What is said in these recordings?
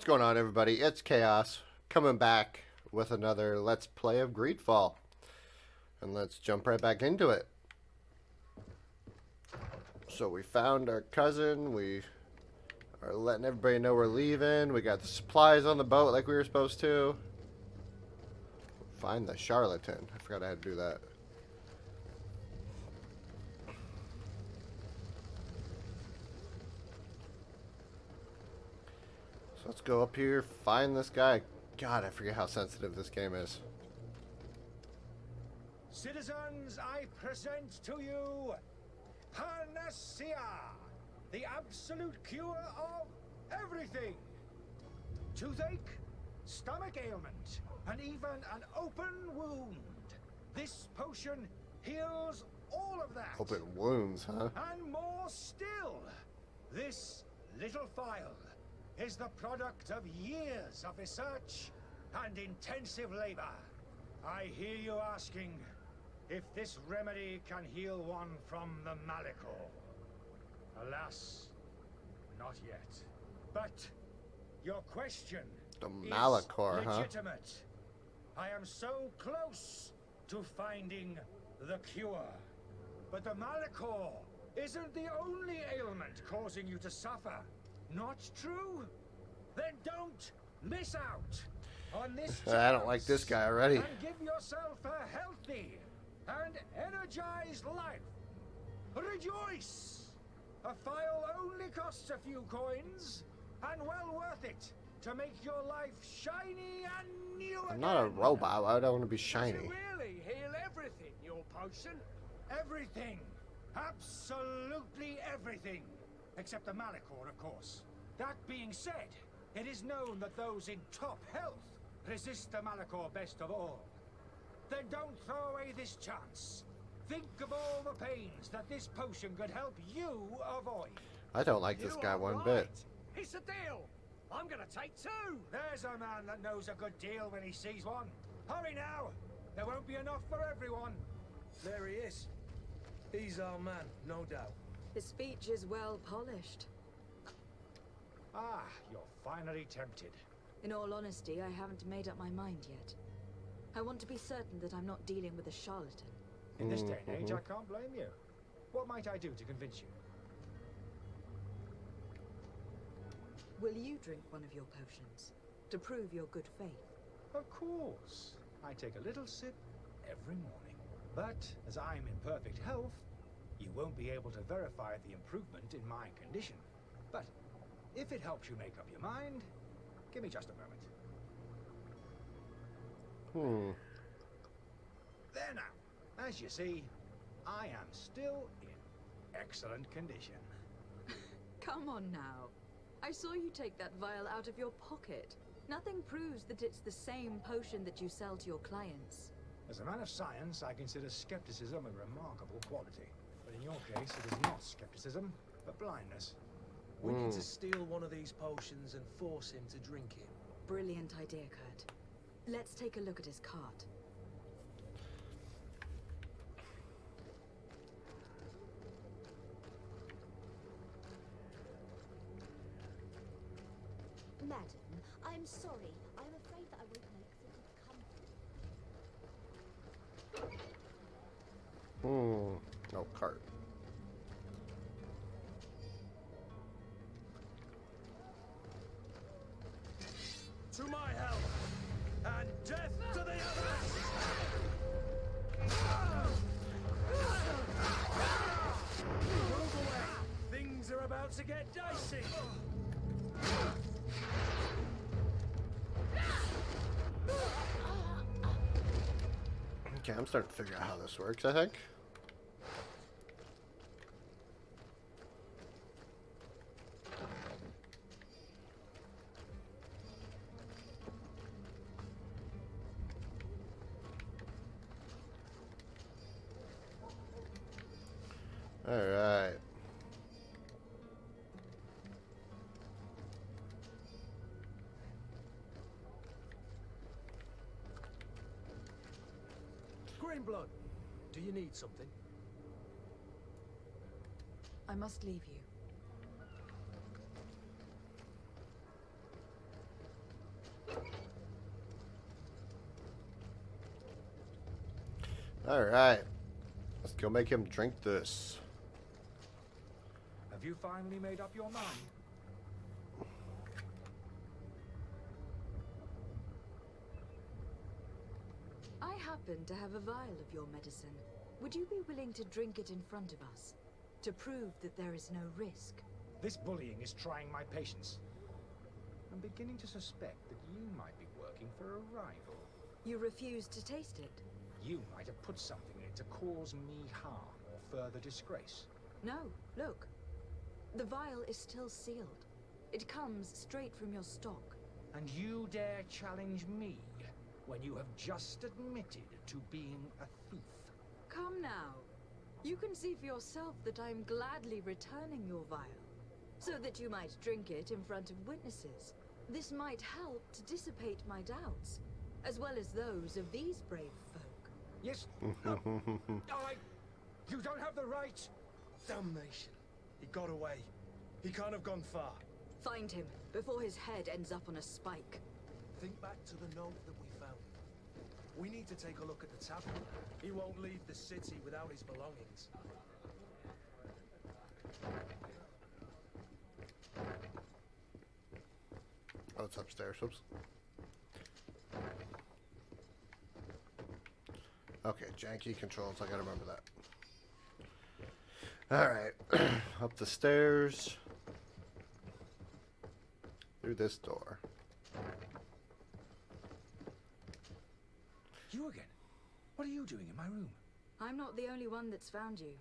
going on, everybody? It's Chaos coming back with another Let's Play of Greedfall. And let's jump right back into it. So we found our cousin. We are letting everybody know we're leaving. We got the supplies on the boat like we were supposed to. Find the charlatan. I forgot I had to do that. So let's go up here, find this guy. God, I forget how sensitive this game is. Citizens, I present to you Panacea, the absolute cure of everything. Toothache, stomach ailment, and even an open wound. This potion heals all of that. Open wounds, huh? And more still. This little phial is the product of years of research and intensive labor. I hear you asking if this remedy can heal one from the Malachor. Alas, not yet. But your question The Malachor, is huh? legitimate. I am so close to finding the cure. But the Malachor isn't the only ailment causing you to suffer. Not true? Then don't miss out on this I don't like this guy already. and give yourself a healthy and energized life. Rejoice! A phial only costs a few coins, and well worth it to make your life shiny and new again. I'm not a robot. Why would I want to be Does shiny? it really heal everything, your potion? Everything. Absolutely everything. Except the Malachor, of course. That being said, it is known that those in top health resist the Malachor best of all. Then don't throw away this chance. Think of all the pains that this potion could help you avoid. I don't like this You guy are one right. bit. It's a deal. I'm gonna take two. There's a man that knows a good deal when he sees one. Hurry now. There won't be enough for everyone. There he is. He's our man, no doubt. The speech is well polished. Ah, you're finally tempted. In all honesty, I haven't made up my mind yet. I want to be certain that I'm not dealing with a charlatan. In this day and age, I can't blame you. What might I do to convince you? Will you drink one of your potions to prove your good faith? Of course. I take a little sip every morning. But as I'm in perfect health, you won't be able to verify the improvement in my condition. But if it helps you make up your mind, give me just a moment. There now. As you see, I am still in excellent condition. Come on now. I saw you take that vial out of your pocket. Nothing proves that it's the same potion that you sell to your clients. As a man of science, I consider skepticism a remarkable quality. But in your case, it is not skepticism, but blindness. We need to steal one of these potions and force him to drink it. Brilliant idea, Kurt. Let's take a look at his cart. Madam, I'm sorry. I'm afraid that I won't make for good company. No cart. To my health, and death to the others! Move away! Things are about to get dicey! Okay, I'm starting to figure out how this works, I think. Alright. Greenblood, do you need something? I must leave you. Alright. Let's go make him drink this. Have you finally made up your mind? I happen to have a vial of your medicine. Would you be willing to drink it in front of us? To prove that there is no risk? This bullying is trying my patience. I'm beginning to suspect that you might be working for a rival. You refuse to taste it? You might have put something in it to cause me harm or further disgrace. No, look. The vial is still sealed. It comes straight from your stock. And you dare challenge me when you have just admitted to being a thief? Come now. You can see for yourself that I'm gladly returning your vial, so that you might drink it in front of witnesses. This might help to dissipate my doubts, as well as those of these brave folk. Yes. No. You don't have the right. Damnation. He got away. He can't have gone far. Find him, before his head ends up on a spike. Think back to the note that we found. We need to take a look at the tavern. He won't leave the city without his belongings. Oh, it's upstairs. Oops. Okay, janky controls. I gotta remember that. Alright. Up the stairs. Through this door. You again? What are you doing in my room? I'm not the only one that's found you.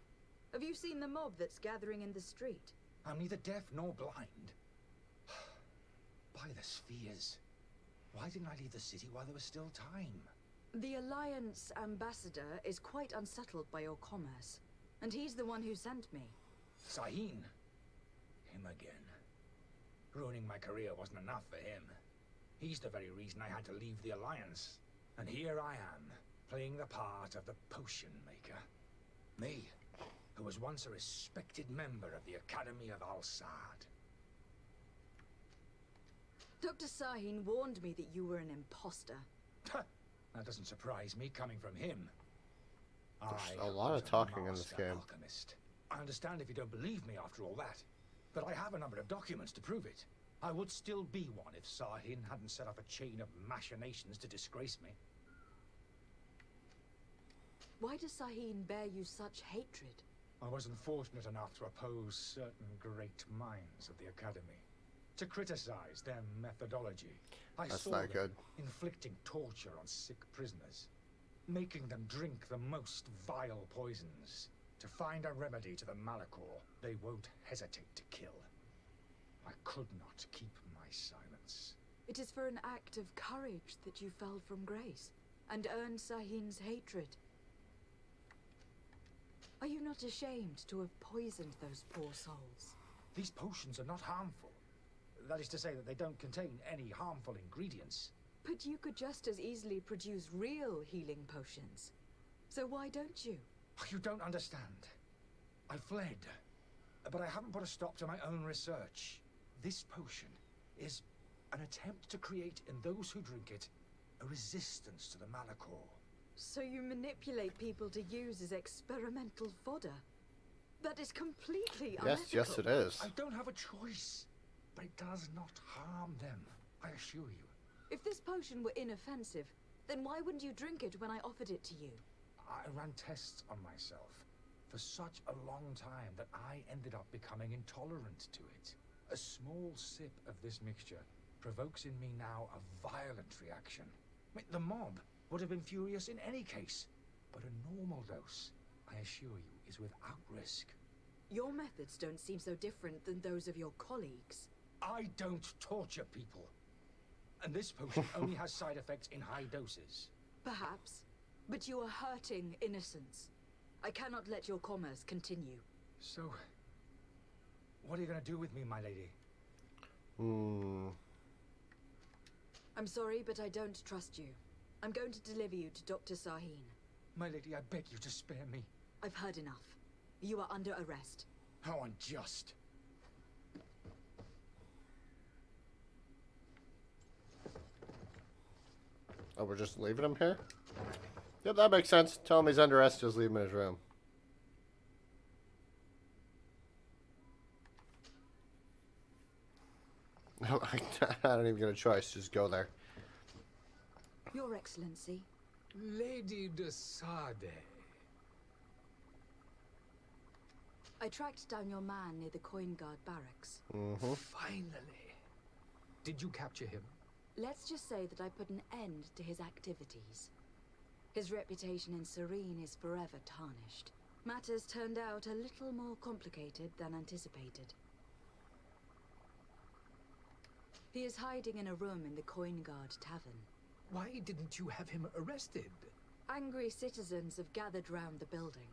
Have you seen the mob that's gathering in the street? I'm neither deaf nor blind. By the spheres. Why didn't I leave the city while there was still time? The Alliance ambassador is quite unsettled by your commerce, and he's the one who sent me. Sahin. Him again. Ruining my career wasn't enough for him. He's the very reason I had to leave the Alliance. And here I am, playing the part of the potion maker. Me, who was once a respected member of the Academy of Al-Sad. Dr. Sahin warned me that you were an imposter. That doesn't surprise me, coming from him. There's I a lot was of talking in this master game. alchemist. I understand if you don't believe me after all that, but I have a number of documents to prove it. I would still be one if Sahin hadn't set up a chain of machinations to disgrace me. Why does Sahin bear you such hatred? I wasn't fortunate enough to oppose certain great minds of the Academy. To criticize their methodology. I That's saw not them good. inflicting torture on sick prisoners, making them drink the most vile poisons. To find a remedy to the Malachor, they won't hesitate to kill. I could not keep my silence. It is for an act of courage that you fell from grace, and earned Sahin's hatred. Are you not ashamed to have poisoned those poor souls? These potions are not harmful. That is to say that they don't contain any harmful ingredients. But you could just as easily produce real healing potions. So why don't you? You don't understand. I fled, but I haven't put a stop to my own research. This potion is an attempt to create in those who drink it a resistance to the Malachor. So you manipulate people to use as experimental fodder? That is completely unethical. Yes, it is. I don't have a choice, but it does not harm them, I assure you. If this potion were inoffensive, then why wouldn't you drink it when I offered it to you? I ran tests on myself for such a long time that I ended up becoming intolerant to it. A small sip of this mixture provokes in me now a violent reaction. I mean, the mob would have been furious in any case, but a normal dose, I assure you, is without risk. Your methods don't seem so different than those of your colleagues. I don't torture people. And this potion only has side effects in high doses. Perhaps, but you are hurting innocents. I cannot let your commerce continue. So, what are you going to do with me, my lady? I'm sorry, but I don't trust you. I'm going to deliver you to Dr. Sahin. My lady, I beg you to spare me. I've heard enough. You are under arrest. How unjust. Oh, we're just leaving him here? Yep, that makes sense. Tell him he's under arrest, just leave him in his room. I don't even get a choice, just go there. Your Excellency. Lady de Sade. I tracked down your man near the Coin Guard barracks. Finally. Did you capture him? Let's just say that I put an end to his activities. His reputation in Serene is forever tarnished. Matters turned out a little more complicated than anticipated. He is hiding in a room in the Coin Guard Tavern. Why didn't you have him arrested? Angry citizens have gathered round the building.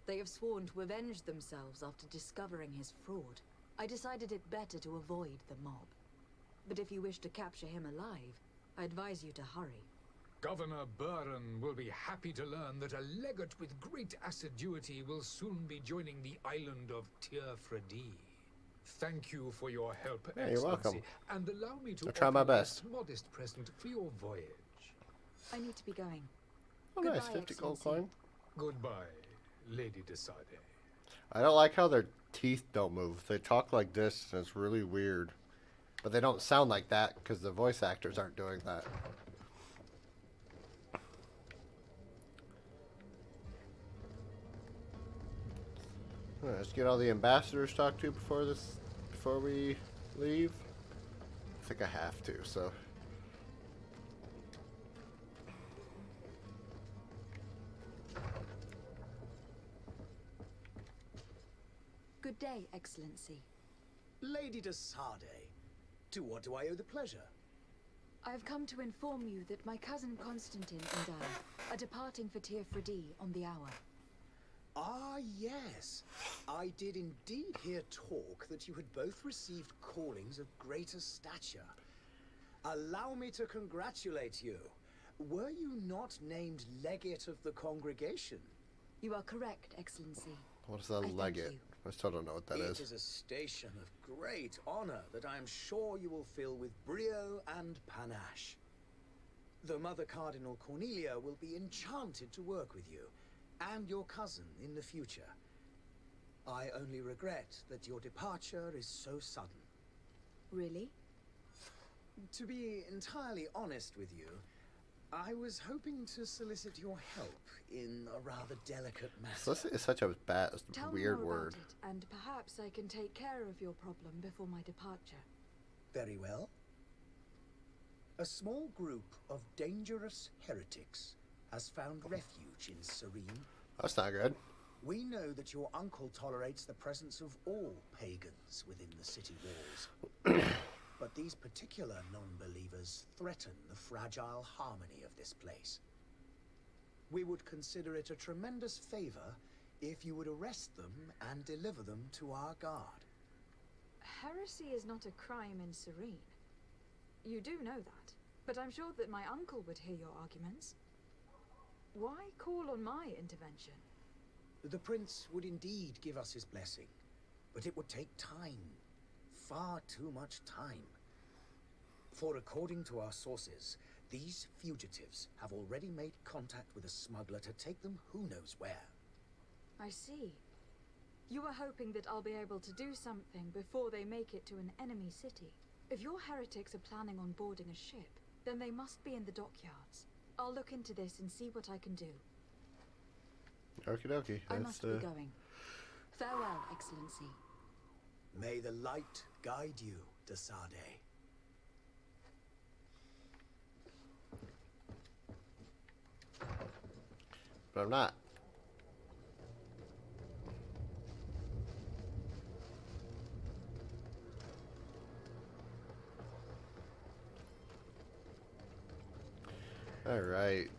They have sworn to avenge themselves after discovering his fraud. I decided it better to avoid the mob. But if you wish to capture him alive, I advise you to hurry. Governor Buren will be happy to learn that a legate with great assiduity will soon be joining the island of Tir-Fredi. Thank you for your help, Yeah, Excellency. you're welcome. And allow me to I'll try my offer you best. a modest present for your voyage. I need to be going. Oh, nice. Goodbye, 50 gold Excellency. coin. Goodbye, Lady de Sade. I don't like how their teeth don't move. They talk like this, and it's really weird. But they don't sound like that because the voice actors aren't doing that. Alright, let's get all the ambassadors talked to before we leave. I think I have to, so. Good day, Excellency. Lady de Sade, to what do I owe the pleasure? I have come to inform you that my cousin Constantine and I are departing for Tir-Fredi on the hour. Ah, yes. I did indeed hear talk that you had both received callings of greater stature. Allow me to congratulate you. Were you not named legate of the congregation? You are correct, Excellency. What is that thank legate? you. I still don't know what that is. It is a station of great honor that I am sure you will fill with brio and panache. The Mother Cardinal Cornelia will be enchanted to work with you and your cousin in the future. I only regret that your departure is so sudden. Really? To be entirely honest with you, I was hoping to solicit your help in a rather delicate matter. Solicit is such a bad, Tell weird me more word. about it, and perhaps I can take care of your problem before my departure. Very well. A small group of dangerous heretics has found refuge in Serene. That's not good. We know that your uncle tolerates the presence of all pagans within the city walls. But these particular non-believers threaten the fragile harmony of this place. We would consider it a tremendous favor if you would arrest them and deliver them to our guard. Heresy is not a crime in Serene. You do know that, but I'm sure that my uncle would hear your arguments. Why call on my intervention? The prince would indeed give us his blessing, but it would take time. Far too much time. For according to our sources, these fugitives have already made contact with a smuggler to take them who knows where. I see. You are hoping that I'll be able to do something before they make it to an enemy city. If your heretics are planning on boarding a ship, then they must be in the dockyards. I'll look into this and see what I can do. Okie dokie. I must be going. Farewell, Excellency. May the light guide you, de Sade. But I'm not. Alright.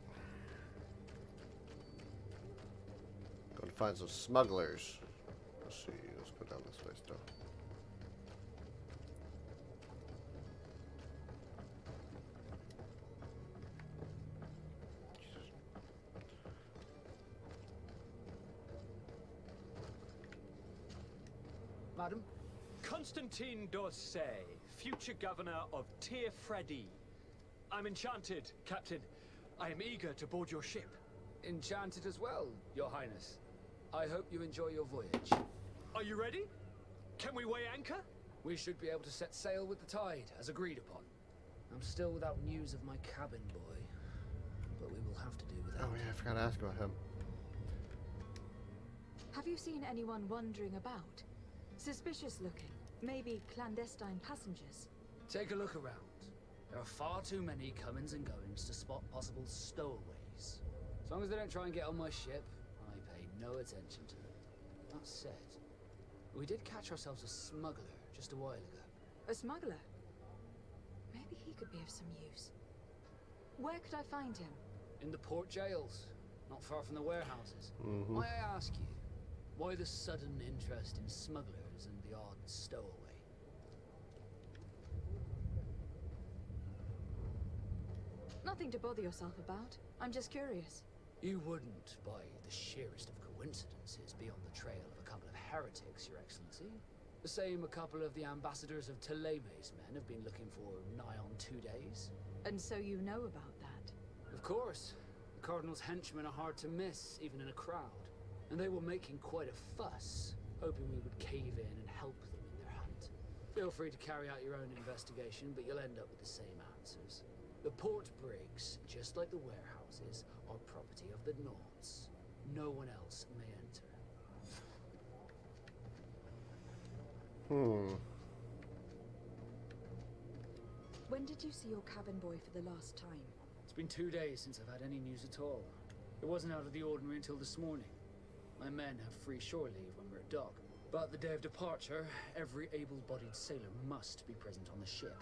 Go to find some smugglers. Let's see. Let's go down this way still. Madam? Constantine d'Orsay, future governor of Tir-Fredi. I'm enchanted, Captain. I am eager to board your ship. Enchanted as well, Your Highness. I hope you enjoy your voyage. Are you ready? Can we weigh anchor? We should be able to set sail with the tide, as agreed upon. I'm still without news of my cabin boy, but we will have to do without. Oh yeah, I forgot to ask about him. Have you seen anyone wandering about? Suspicious looking. Maybe clandestine passengers. Take a look around. There are far too many comings and goings to spot possible stowaways. As long as they don't try and get on my ship, I pay no attention to them. That said, we did catch ourselves a smuggler just a while ago. A smuggler? Maybe he could be of some use. Where could I find him? In the port jails, not far from the warehouses. Mm-hmm. May I ask you, why the sudden interest in smugglers and the odd stowaway? Nothing to bother yourself about. I'm just curious. You wouldn't, by the sheerest of coincidences, be on the trail of a couple of heretics, Your Excellency. The same a couple of the ambassadors of Teleme's men have been looking for nigh on 2 days. And so you know about that? Of course. The Cardinal's henchmen are hard to miss, even in a crowd. And they were making quite a fuss, hoping we would cave in and help them in their hunt. Feel free to carry out your own investigation, but you'll end up with the same answers. The port brigs, just like the warehouses, are property of the Nauts. No one else may enter. When did you see your cabin boy for the last time? It's been 2 days since I've had any news at all. It wasn't out of the ordinary until this morning. My men have free shore leave when we're at dock. But the day of departure, every able-bodied sailor must be present on the ship.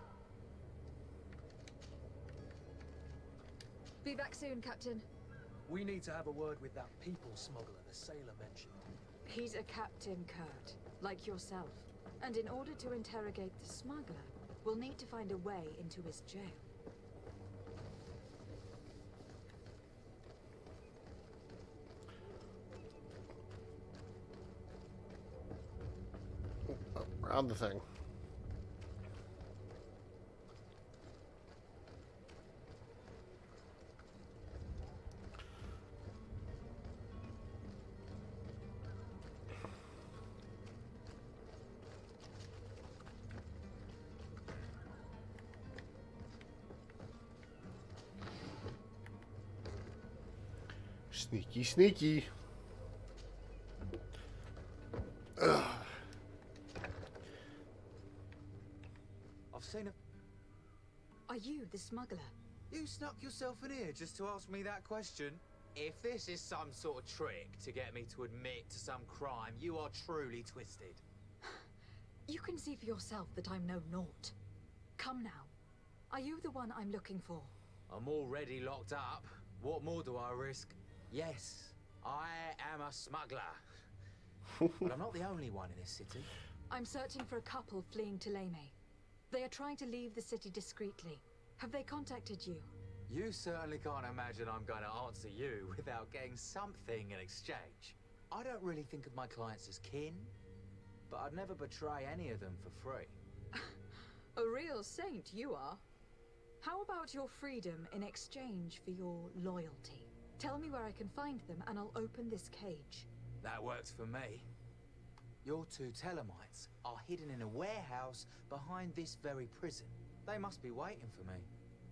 Be back soon, Captain. We need to have a word with that people smuggler the sailor mentioned. He's a captain, Kurt, like yourself. And in order to interrogate the smuggler, we'll need to find a way into his jail. Around the thing. Sneaky, sneaky. Ugh. I've seen a... Are you the smuggler? You snuck yourself in here just to ask me that question? If this is some sort of trick to get me to admit to some crime, you are truly twisted. You can see for yourself that I'm no naught. Come now. Are you the one I'm looking for? I'm already locked up. What more do I risk? Yes, I am a smuggler. But I'm not the only one in this city. I'm searching for a couple fleeing to Leme. They are trying to leave the city discreetly. Have they contacted you? You certainly can't imagine I'm going to answer you without getting something in exchange. I don't really think of my clients as kin, but I'd never betray any of them for free. A real saint you are. How about your freedom in exchange for your loyalty? Tell me where I can find them and I'll open this cage. That works for me. Your two Telemites are hidden in a warehouse behind this very prison. They must be waiting for me.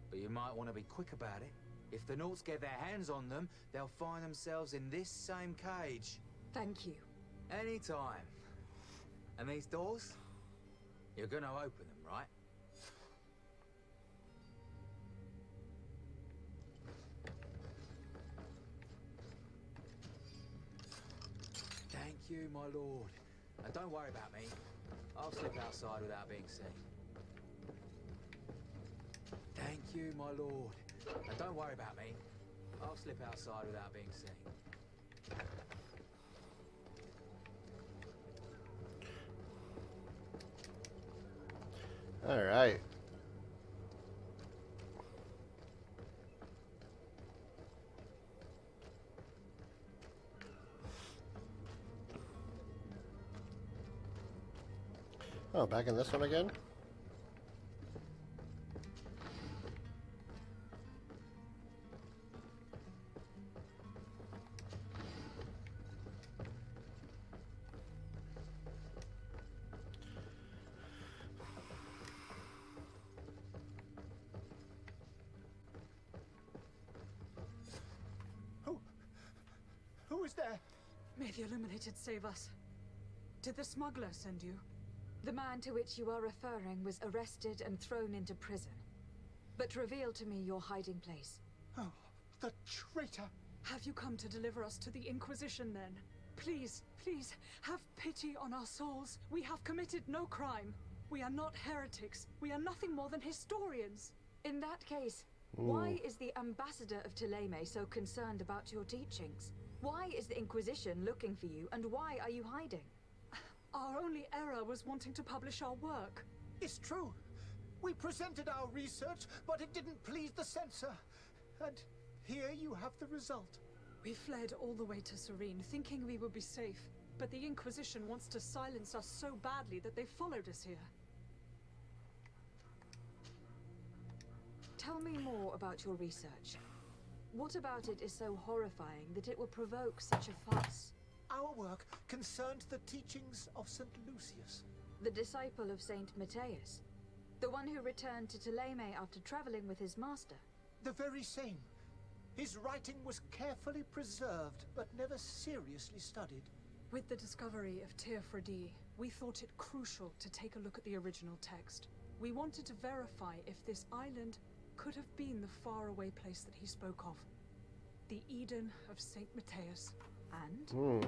But you might want to be quick about it. If the Nauts get their hands on them, they'll find themselves in this same cage. Thank you. Anytime. And these doors? You're gonna open them, right? Thank you, my lord. And don't worry about me. I'll slip outside without being seen. Thank you, my lord. And don't worry about me. I'll slip outside without being seen. All right. Oh, back in this one again? is there? May the Illuminated save us. Did the smuggler send you? The man to which you are referring was arrested and thrown into prison. But reveal to me your hiding place. Oh, the traitor! Have you come to deliver us to the Inquisition, then? Please, please, have pity on our souls. We have committed no crime. We are not heretics. We are nothing more than historians. In that case, why is the ambassador of Thélème so concerned about your teachings? Why is the Inquisition looking for you, and why are you hiding? Our only error was wanting to publish our work. It's true. We presented our research, but it didn't please the censor. And here you have the result. We fled all the way to Serene, thinking we would be safe. But the Inquisition wants to silence us so badly that they followed us here. Tell me more about your research. What about it is so horrifying that it will provoke such a fuss? Our work concerned the teachings of St. Lucius. The disciple of Saint Matthias. The one who returned to Thélème after traveling with his master. The very same. His writing was carefully preserved, but never seriously studied. With the discovery of Teofredi, we thought it crucial to take a look at the original text. We wanted to verify if this island could have been the faraway place that he spoke of. The Eden of Saint Matthias. And?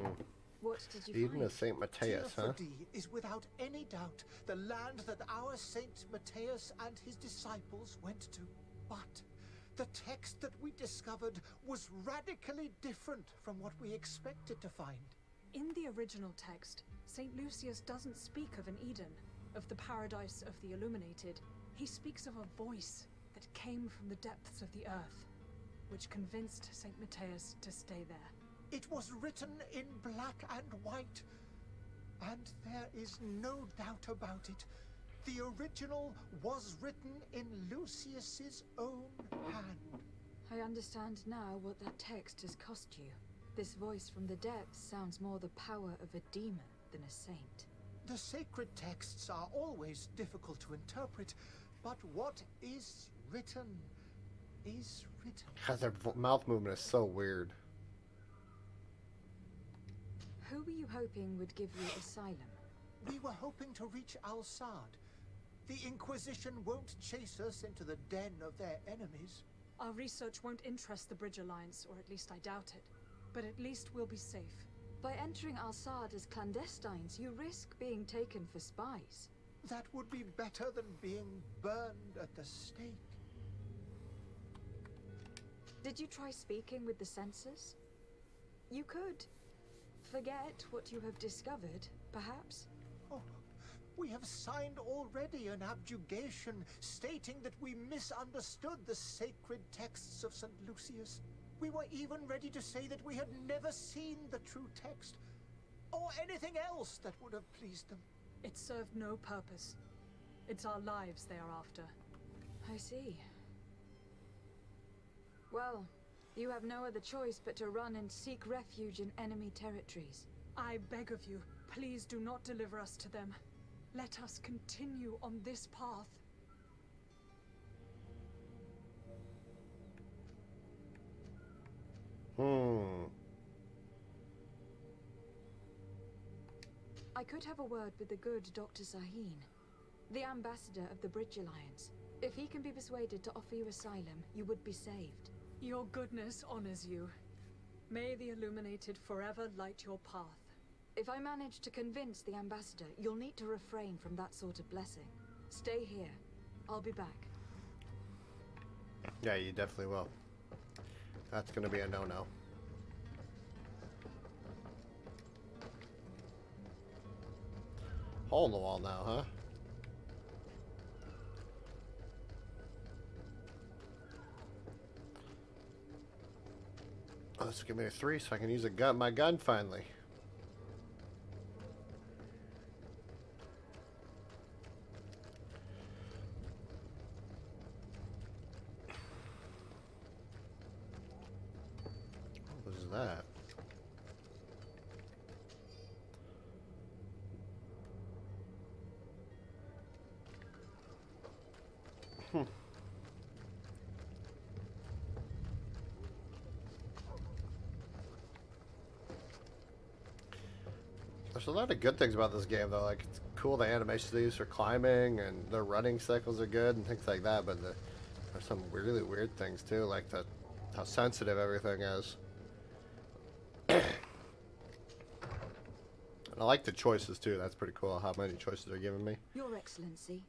What did you Eden find? of Saint Matthias, huh? Teofredi is without any doubt the land that our Saint Matthias and his disciples went to. But the text that we discovered was radically different from what we expected to find. In the original text, St. Lucius doesn't speak of an Eden, of the paradise of the Illuminated. He speaks of a voice that came from the depths of the earth, which convinced St. Matthias to stay there. It was written in black and white, and there is no doubt about it. The original was written in Lucius's own hand. I understand now what that text has cost you. This voice from the depths sounds more the power of a demon than a saint. The sacred texts are always difficult to interpret, but what is written is written. God, their mouth movement is so weird. Who were you hoping would give you asylum? We were hoping to reach Al-Sad. The Inquisition won't chase us into the den of their enemies. Our research won't interest the Bridge Alliance, or at least I doubt it. But at least we'll be safe. By entering Al-Sad as clandestines, you risk being taken for spies. That would be better than being burned at the stake. Did you try speaking with the censors? You could. Forget what you have discovered, perhaps? Oh, we have signed already an abjugation stating that we misunderstood the sacred texts of St. Lucius. We were even ready to say that we had never seen the true text, or anything else that would have pleased them. It served no purpose. It's our lives they are after. I see. Well, you have no other choice but to run and seek refuge in enemy territories. I beg of you, please do not deliver us to them. Let us continue on this path. I could have a word with the good Dr. Sahin, the ambassador of the Bridge Alliance. If he can be persuaded to offer you asylum, you would be saved. Your goodness honors you. May the Illuminated forever light your path. If I manage to convince the ambassador, you'll need to refrain from that sort of blessing. Stay here. I'll be back. Yeah, you definitely will. That's gonna be a no-no. Hole in the wall now, huh? Oh, let's give me a 3 so I can use my gun finally. What was that? There's a lot of good things about this game, though. Like, it's cool the animations they use for climbing, and their running cycles are good, and things like that. But there's some really weird things, too, like how sensitive everything is. And I like the choices, too. That's pretty cool, how many choices they're giving me. Your Excellency.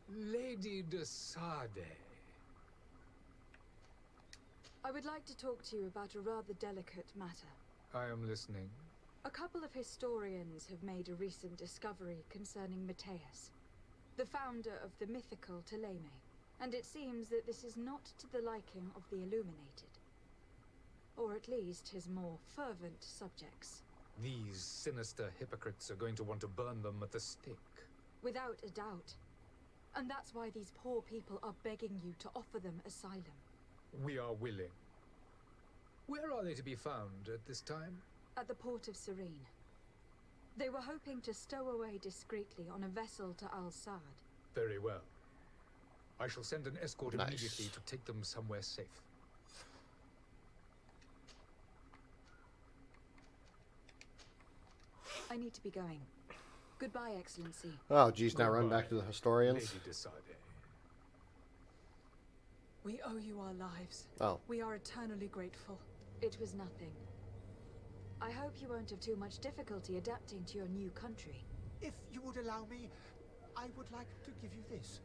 Lady de Sade. I would like to talk to you about a rather delicate matter. I am listening. A couple of historians have made a recent discovery concerning Mateus, the founder of the mythical Teleme, and it seems that this is not to the liking of the Illuminated. Or at least his more fervent subjects. These sinister hypocrites are going to want to burn them at the stake. Without a doubt. And that's why these poor people are begging you to offer them asylum. We are willing. Where are they to be found at this time? At the port of Serene. They were hoping to stow away discreetly on a vessel to Al-Sad. Very well. I shall send an escort Nice. immediately to take them somewhere safe. I need to be going. Goodbye, Excellency. Oh, geez, now run Goodbye, back to the historians. Lady de Sade. We owe you our lives. Oh. We are eternally grateful. It was nothing. I hope you won't have too much difficulty adapting to your new country. If you would allow me, I would like to give you this.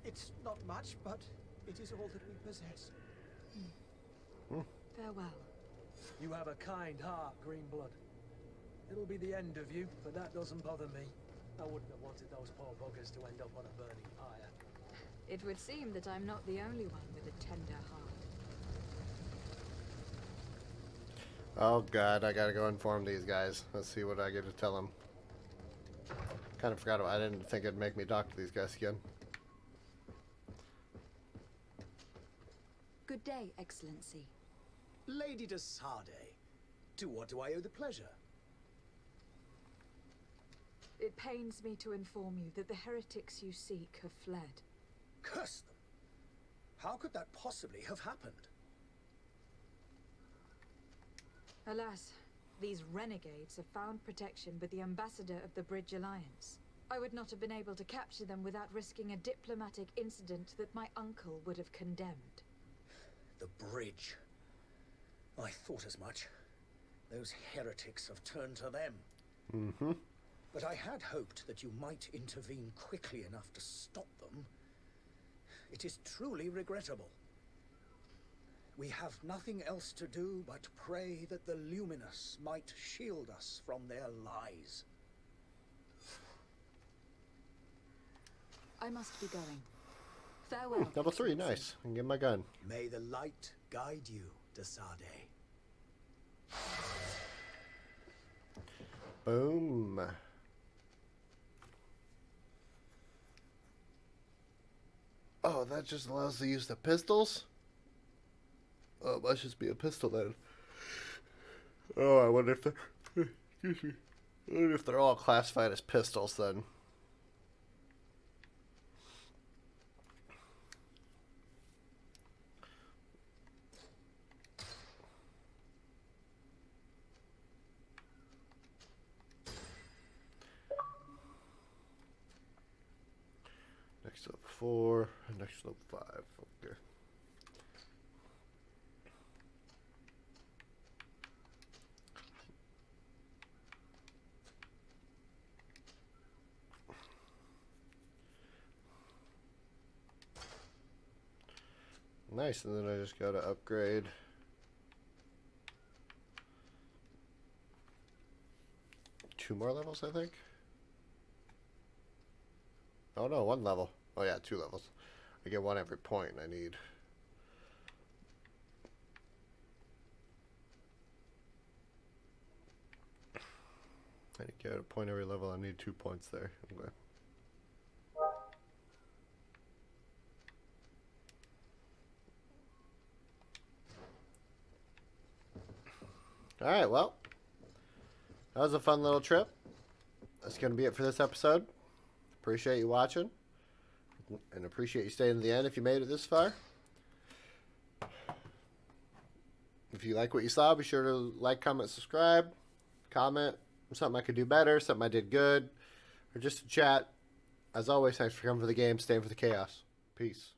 It's not much, but it is all that we possess. Farewell. You have a kind heart, Greenblood. It'll be the end of you, but that doesn't bother me. I wouldn't have wanted those poor buggers to end up on a burning pyre. It would seem that I'm not the only one with a tender heart. Oh, God, I gotta go inform these guys. Let's see what I get to tell them. Kind of forgot about I didn't think it'd make me talk to these guys again. Good day, Excellency. Lady de Sade, to what do I owe the pleasure? It pains me to inform you that the heretics you seek have fled. Curse them! How could that possibly have happened? Alas, these renegades have found protection with the ambassador of the Bridge Alliance. I would not have been able to capture them without risking a diplomatic incident that my uncle would have condemned. The bridge. I thought as much. Those heretics have turned to them. Mm-hmm. But I had hoped that you might intervene quickly enough to stop them. It is truly regrettable. We have nothing else to do but pray that the Luminous might shield us from their lies. I must be going. Farewell. Level 3, Excellency. nice. I can get my gun. May the light guide you, de Sade. Boom. Oh, that just allows to use the pistols? Oh, it must just be a pistol then. Oh, I wonder if they're... Excuse me. I wonder if they're all classified as pistols then. Next level 4, next level 5. Okay. Nice, and then I just gotta upgrade. Two more levels, I think. Oh no, one level. Oh yeah, 2 levels. I get one every point I need. I get a point every level. I need 2 points there. Okay. Alright, well. That was a fun little trip. That's going to be it for this episode. Appreciate you watching. And appreciate you staying to the end if you made it this far. If you like what you saw, be sure to like, comment, subscribe. Comment. something I could do better, something I did good, or just to chat. As always, thanks for coming for the game, staying for the chaos. Peace.